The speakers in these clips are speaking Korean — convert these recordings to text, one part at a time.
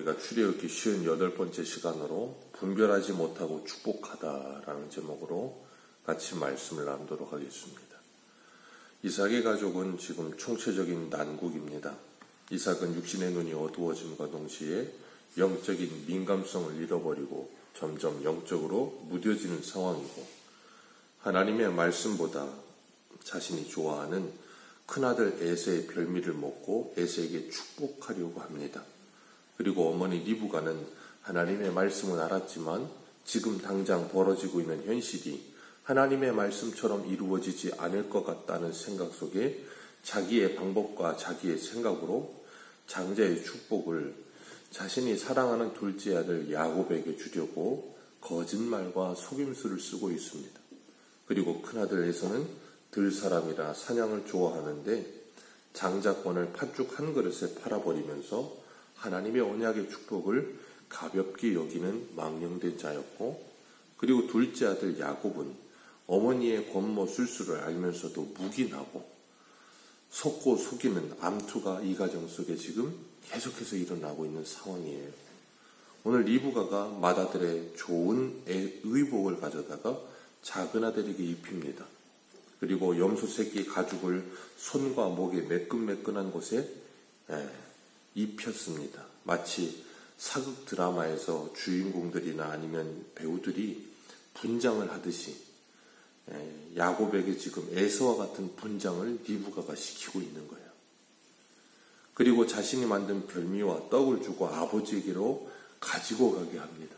우리가 출애굽기 58번째 시간으로 분별하지 못하고 축복하다라는 제목으로 같이 말씀을 나누도록 하겠습니다. 이삭의 가족은 지금 총체적인 난국입니다. 이삭은 육신의 눈이 어두워짐과 동시에 영적인 민감성을 잃어버리고 점점 영적으로 무뎌지는 상황이고, 하나님의 말씀보다 자신이 좋아하는 큰아들 에서의 별미를 먹고 에서에게 축복하려고 합니다. 그리고 어머니 리브가는 하나님의 말씀은 알았지만 지금 당장 벌어지고 있는 현실이 하나님의 말씀처럼 이루어지지 않을 것 같다는 생각 속에 자기의 방법과 자기의 생각으로 장자의 축복을 자신이 사랑하는 둘째 아들 야곱에게 주려고 거짓말과 속임수를 쓰고 있습니다. 그리고 큰아들 에서는 들사람이라 사냥을 좋아하는데 장자권을 팥죽 한 그릇에 팔아버리면서 하나님의 언약의 축복을 가볍게 여기는 망령된 자였고, 그리고 둘째 아들 야곱은 어머니의 권모 술수를 알면서도 묵인하고 속고 속이는 암투가 이 가정 속에 지금 계속해서 일어나고 있는 상황이에요. 오늘 리브가가 맏아들의 좋은 의복을 가져다가 작은 아들에게 입힙니다. 그리고 염소 새끼 가죽을 손과 목에 매끈매끈한 곳에 입혔습니다. 마치 사극 드라마에서 주인공들이나 아니면 배우들이 분장을 하듯이 야곱에게 지금 에서와 같은 분장을 리브가가 시키고 있는 거예요. 그리고 자신이 만든 별미와 떡을 주고 아버지에게로 가지고 가게 합니다.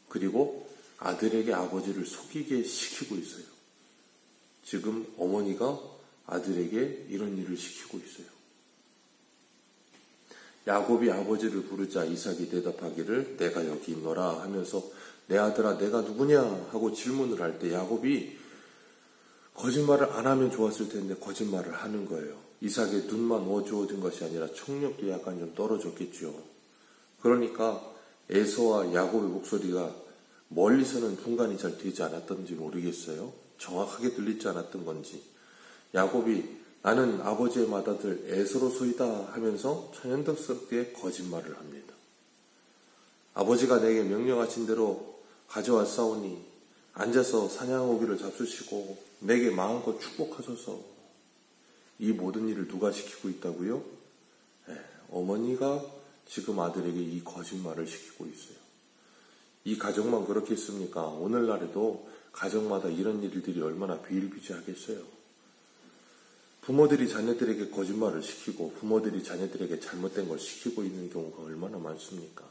그리고 아들에게 아버지를 속이게 시키고 있어요. 지금 어머니가 아들에게 이런 일을 시키고 있어요. 야곱이 아버지를 부르자 이삭이 대답하기를 내가 여기 있노라 하면서 내 아들아 내가 누구냐 하고 질문을 할 때 야곱이 거짓말을 안 하면 좋았을 텐데 거짓말을 하는 거예요. 이삭의 눈만 어두워진 것이 아니라 청력도 약간 좀 떨어졌겠죠. 그러니까 에서와 야곱의 목소리가 멀리서는 분간이 잘 되지 않았던지 모르겠어요. 정확하게 들리지 않았던 건지 야곱이 나는 아버지의 맏아들 에서로소이다 하면서 천연덕스럽게 거짓말을 합니다. 아버지가 내게 명령하신 대로 가져왔사오니 앉아서 사냥고기를 잡수시고 내게 마음껏 축복하소서. 이 모든 일을 누가 시키고 있다고요? 어머니가 지금 아들에게 이 거짓말을 시키고 있어요. 이 가정만 그렇겠습니까? 오늘날에도 가정마다 이런 일들이 얼마나 비일비재하겠어요. 부모들이 자녀들에게 거짓말을 시키고 부모들이 자녀들에게 잘못된 걸 시키고 있는 경우가 얼마나 많습니까?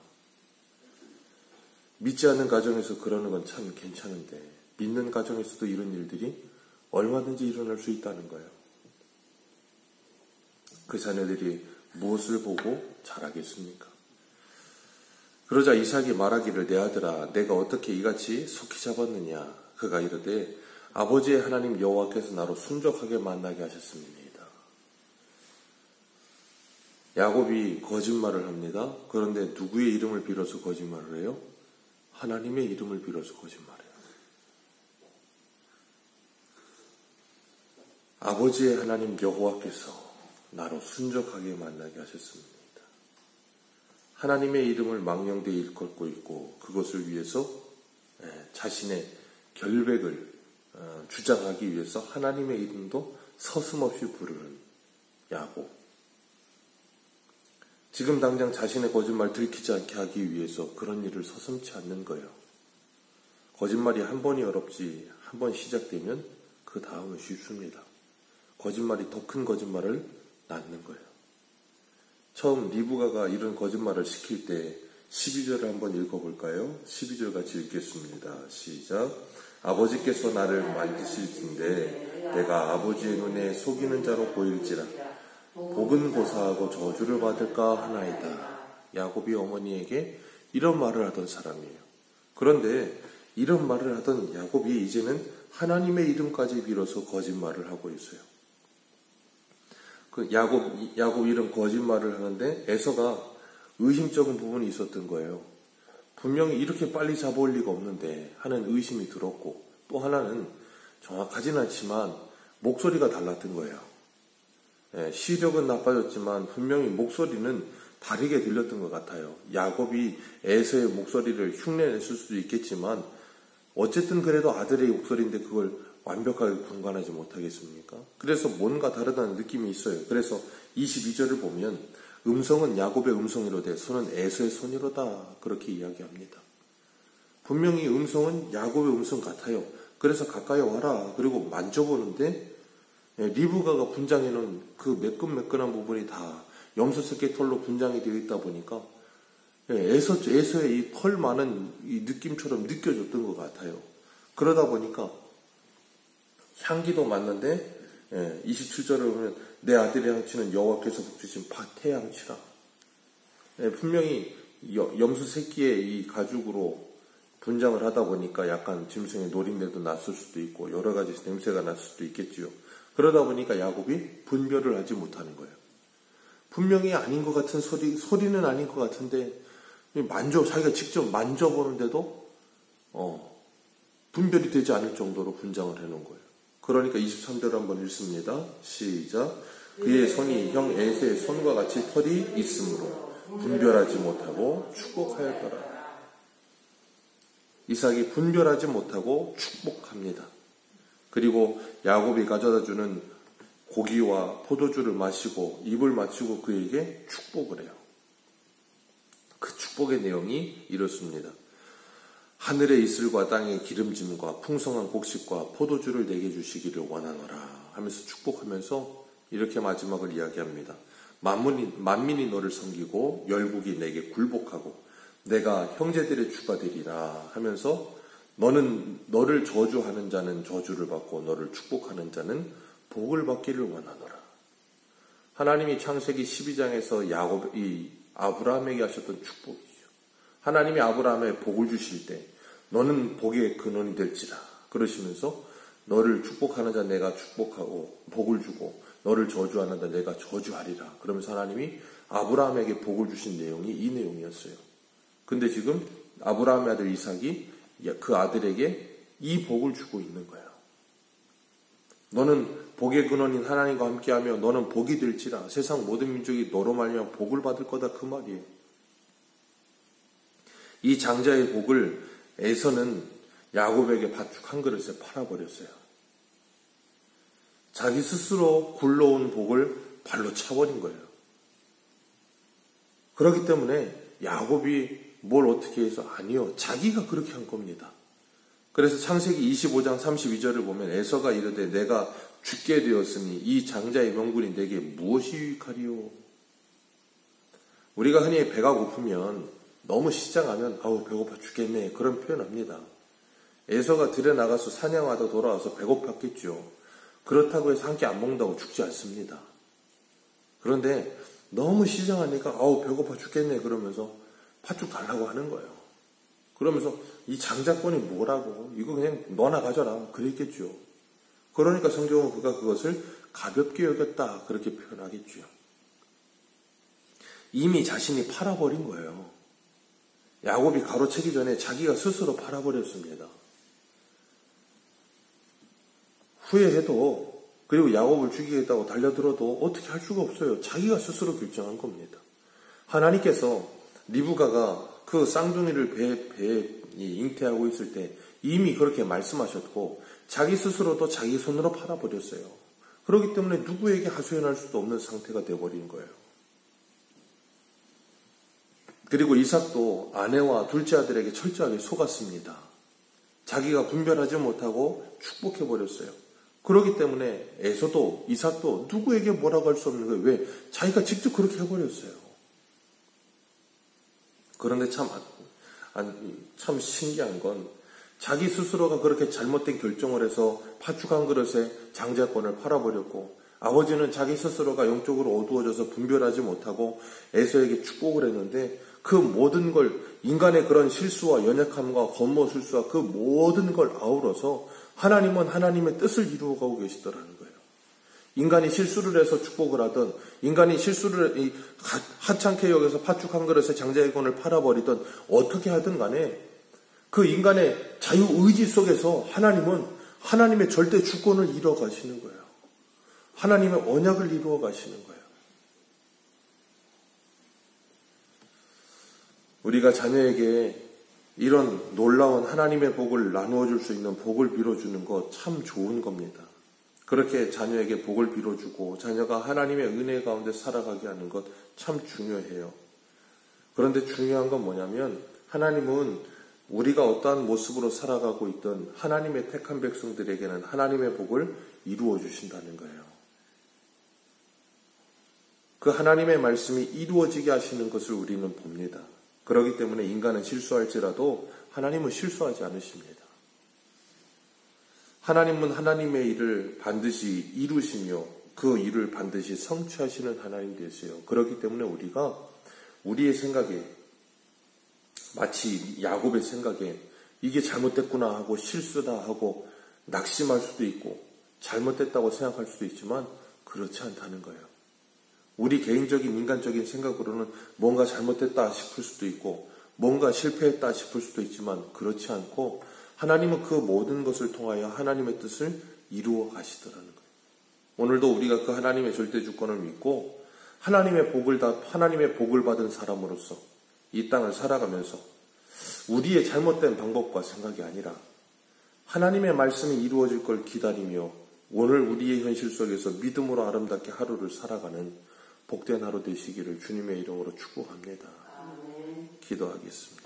믿지 않는 가정에서 그러는 건 참 괜찮은데 믿는 가정에서도 이런 일들이 얼마든지 일어날 수 있다는 거예요. 그 자녀들이 무엇을 보고 자라겠습니까? 그러자 이삭이 말하기를 내 아들아 내가 어떻게 이같이 속히 잡았느냐. 그가 이르되 아버지의 하나님 여호와께서 나로 순족하게 만나게 하셨습니다. 야곱이 거짓말을 합니다. 그런데 누구의 이름을 빌어서 거짓말을 해요? 하나님의 이름을 빌어서 거짓말해요. 아버지의 하나님 여호와께서 나로 순족하게 만나게 하셨습니다. 하나님의 이름을 망령되이 일컫고 있고 그것을 위해서 자신의 결백을 주장하기 위해서 하나님의 이름도 서슴없이 부르는 야곱. 지금 당장 자신의 거짓말 들키지 않게 하기 위해서 그런 일을 서슴지 않는 거예요. 거짓말이 한 번이 어렵지 한 번 시작되면 그 다음은 쉽습니다. 거짓말이 더 큰 거짓말을 낳는 거예요. 처음 리브가가 이런 거짓말을 시킬 때 12절을 한번 읽어볼까요? 12절 같이 읽겠습니다. 시작. 아버지께서 나를 만지실진데 내가 아버지의 눈에 속이는 자로 보일지라 복은 고사하고 저주를 받을까 하나이다. 야곱이 어머니에게 이런 말을 하던 사람이에요. 그런데 이런 말을 하던 야곱이 이제는 하나님의 이름까지 빌어서 거짓말을 하고 있어요. 야곱 이런 거짓말을 하는데 에서가 의심적인 부분이 있었던 거예요. 분명히 이렇게 빨리 잡아올 리가 없는데 하는 의심이 들었고, 또 하나는 정확하진 않지만 목소리가 달랐던 거예요. 시력은 나빠졌지만 분명히 목소리는 다르게 들렸던 것 같아요. 야곱이 에서의 목소리를 흉내냈을 수도 있겠지만 어쨌든 그래도 아들의 목소리인데 그걸 완벽하게 분간하지 못하겠습니까? 그래서 뭔가 다르다는 느낌이 있어요. 그래서 22절을 보면 음성은 야곱의 음성이로되 손은 에서의 손이로다 그렇게 이야기합니다. 분명히 음성은 야곱의 음성 같아요. 그래서 가까이 와라. 그리고 만져보는데 리브가가 분장해놓은 그 매끈매끈한 부분이 다 염소새끼 털로 분장이 되어 있다 보니까 에서의 이 털 많은 이 느낌처럼 느껴졌던 것 같아요. 그러다 보니까 향기도 맞는데 27절을 보면 내 아들의 향취는 여호와께서 북주신 밭의 향취라. 분명히 염소새끼의 이 가죽으로 분장을 하다 보니까 약간 짐승의 노린내도 났을 수도 있고 여러 가지 냄새가 났을 수도 있겠지요. 그러다 보니까 야곱이 분별을 하지 못하는 거예요. 분명히 아닌 것 같은 소리는 아닌 것 같은데 자기가 직접 만져보는데도 분별이 되지 않을 정도로 분장을 해놓은 거예요. 그러니까 23절 한번 읽습니다. 시작. 그의 손이 형 에서의 손과 같이 털이 있으므로 분별하지 못하고 축복하였더라. 이삭이 분별하지 못하고 축복합니다. 그리고 야곱이 가져다주는 고기와 포도주를 마시고 입을 맞추고 그에게 축복을 해요. 그 축복의 내용이 이렇습니다. 하늘의 이슬과 땅의 기름짐과 풍성한 곡식과 포도주를 내게 주시기를 원하노라 하면서 축복하면서 이렇게 마지막을 이야기합니다. 만민이 너를 섬기고 열국이 내게 굴복하고 내가 형제들의 주가 되리라 하면서 너를 저주하는 자는 저주를 받고 너를 축복하는 자는 복을 받기를 원하노라. 하나님이 창세기 12장에서 아브라함에게 하셨던 축복이죠. 하나님이 아브라함에 복을 주실 때 너는 복의 근원이 될지라 그러시면서 너를 축복하는 자 내가 축복하고 복을 주고 너를 저주하는 자 내가 저주하리라. 그러면서 하나님이 아브라함에게 복을 주신 내용이 이 내용이었어요. 근데 지금 아브라함의 아들 이삭이 그 아들에게 이 복을 주고 있는 거예요. 너는 복의 근원인 하나님과 함께하며 너는 복이 될지라. 세상 모든 민족이 너로 말미암아 복을 받을 거다 그 말이에요. 이 장자의 복을 에서는 야곱에게 밭죽 한 그릇에 팔아버렸어요. 자기 스스로 굴러온 복을 발로 차버린 거예요. 그렇기 때문에 야곱이 뭘 어떻게 해서 아니요. 자기가 그렇게 한 겁니다. 그래서 창세기 25장 32절을 보면 에서가 이르되 내가 죽게 되었으니 이 장자의 명분이 내게 무엇이 유익하리요. 우리가 흔히 배가 고프면 너무 시장하면 아우 배고파 죽겠네 그런 표현합니다. 에서가 들에 나가서 사냥하다 돌아와서 배고팠겠죠. 그렇다고 해서 한 끼 안 먹는다고 죽지 않습니다. 그런데 너무 시장하니까 아우 배고파 죽겠네 그러면서 팥죽 달라고 하는 거예요. 그러면서 이 장자권이 뭐라고 이거 그냥 너나 가져라 그랬겠죠. 그러니까 성경은 그가 그것을 가볍게 여겼다 그렇게 표현하겠죠. 이미 자신이 팔아버린 거예요. 야곱이 가로채기 전에 자기가 스스로 팔아버렸습니다. 후회해도 그리고 야곱을 죽이겠다고 달려들어도 어떻게 할 수가 없어요. 자기가 스스로 결정한 겁니다. 하나님께서 리브가가 그 쌍둥이를 배에 잉태하고 있을 때 이미 그렇게 말씀하셨고 자기 스스로도 자기 손으로 팔아버렸어요. 그렇기 때문에 누구에게 하소연할 수도 없는 상태가 되어버린 거예요. 그리고 이삭도 아내와 둘째 아들에게 철저하게 속았습니다. 자기가 분별하지 못하고 축복해버렸어요. 그렇기 때문에 에서도 이삭도 누구에게 뭐라고 할 수 없는 거예요. 왜? 자기가 직접 그렇게 해버렸어요. 그런데 참 신기한 건 자기 스스로가 그렇게 잘못된 결정을 해서 팥죽 한 그릇에 장자권을 팔아버렸고 아버지는 자기 스스로가 영적으로 어두워져서 분별하지 못하고 에서에게 축복을 했는데 그 모든 걸 인간의 그런 실수와 연약함과 겉모술수와 그 모든 걸 아우러서 하나님은 하나님의 뜻을 이루어가고 계시더라는 거예요. 인간이 실수를 해서 축복을 하던 인간이 실수를 하찮게 여겨서 팥죽 한 그릇에 장자의 권을 팔아버리던 어떻게 하든 간에 그 인간의 자유의지 속에서 하나님은 하나님의 절대 주권을 이루어 가시는 거예요. 하나님의 언약을 이루어 가시는 거예요. 우리가 자녀에게 이런 놀라운 하나님의 복을 나누어 줄 수 있는 복을 빌어주는 것 참 좋은 겁니다. 그렇게 자녀에게 복을 빌어주고 자녀가 하나님의 은혜 가운데 살아가게 하는 것 참 중요해요. 그런데 중요한 건 뭐냐면 하나님은 우리가 어떠한 모습으로 살아가고 있던 하나님의 택한 백성들에게는 하나님의 복을 이루어 주신다는 거예요. 그 하나님의 말씀이 이루어지게 하시는 것을 우리는 봅니다. 그렇기 때문에 인간은 실수할지라도 하나님은 실수하지 않으십니다. 하나님은 하나님의 일을 반드시 이루시며 그 일을 반드시 성취하시는 하나님 되세요. 그렇기 때문에 우리가 우리의 생각에 마치 야곱의 생각에 이게 잘못됐구나 하고 실수다 하고 낙심할 수도 있고 잘못됐다고 생각할 수도 있지만 그렇지 않다는 거예요. 우리 개인적인 인간적인 생각으로는 뭔가 잘못됐다 싶을 수도 있고 뭔가 실패했다 싶을 수도 있지만 그렇지 않고 하나님은 그 모든 것을 통하여 하나님의 뜻을 이루어 가시더라는 거예요. 오늘도 우리가 그 하나님의 절대 주권을 믿고 하나님의 복을 받은 사람으로서 이 땅을 살아가면서 우리의 잘못된 방법과 생각이 아니라 하나님의 말씀이 이루어질 걸 기다리며 오늘 우리의 현실 속에서 믿음으로 아름답게 하루를 살아가는 복된 하루 되시기를 주님의 이름으로 축복합니다. 기도하겠습니다.